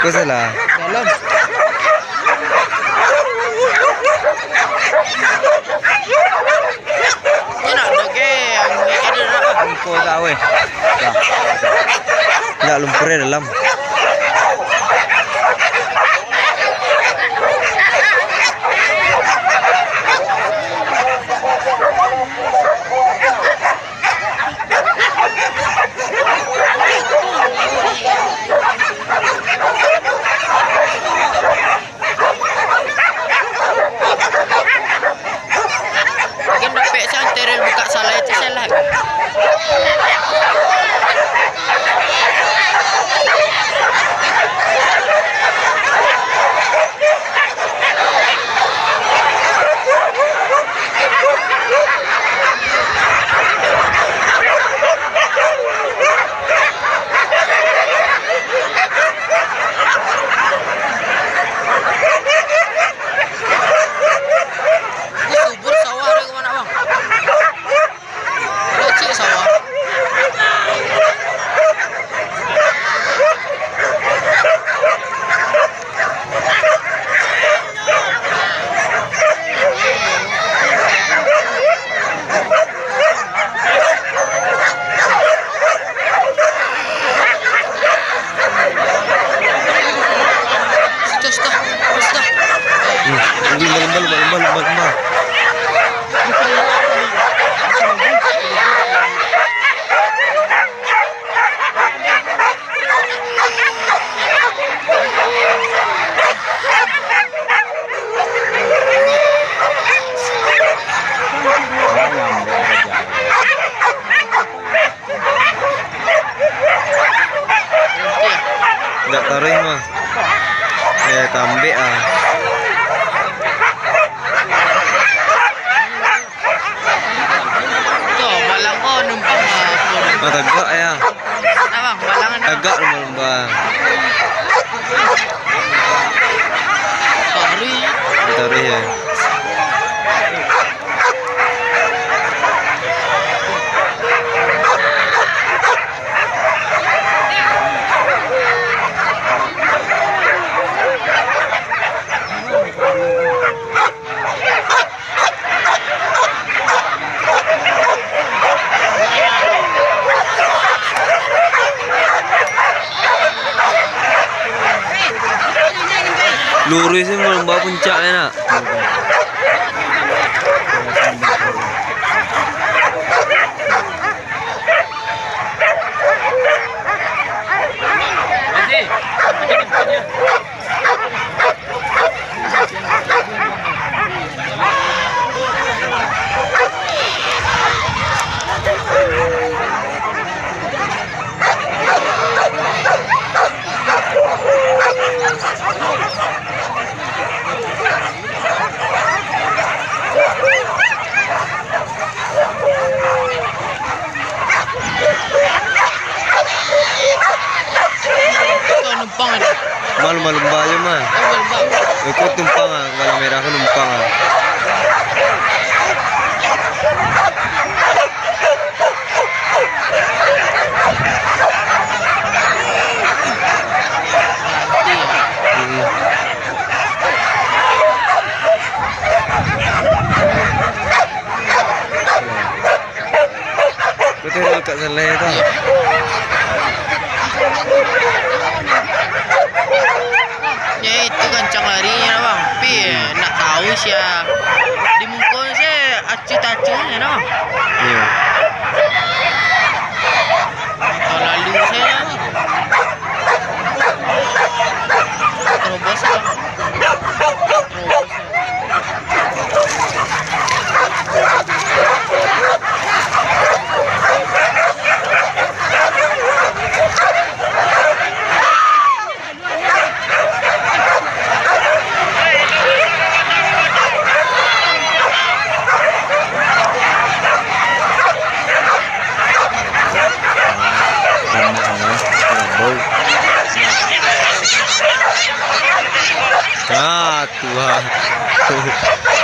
Kau salah. Dalam. Ni nak doge yang ada dah. Kau tak weh. Tidak lumpurnya dalam. Mungkin dapat santai buka salah itu salah. Lembah. Tak tarik mah. Tambik ah. Balang kau numpang Oh, tegak ya. Abang, balangan Tegak lembah. Tarik ya. Lurus ni melembah puncaknya nak. Malu lembah aja mah. Ikut tumpang ah, kepala merah kan numpang ah. Betul dekat selai tu. Ya itu kencang larinya bang. Tapi nak tahu sih ya. Di muka saya acu-acunya bang. Iya. Tahun lalu saya terobos bang. Ah, Tuhan.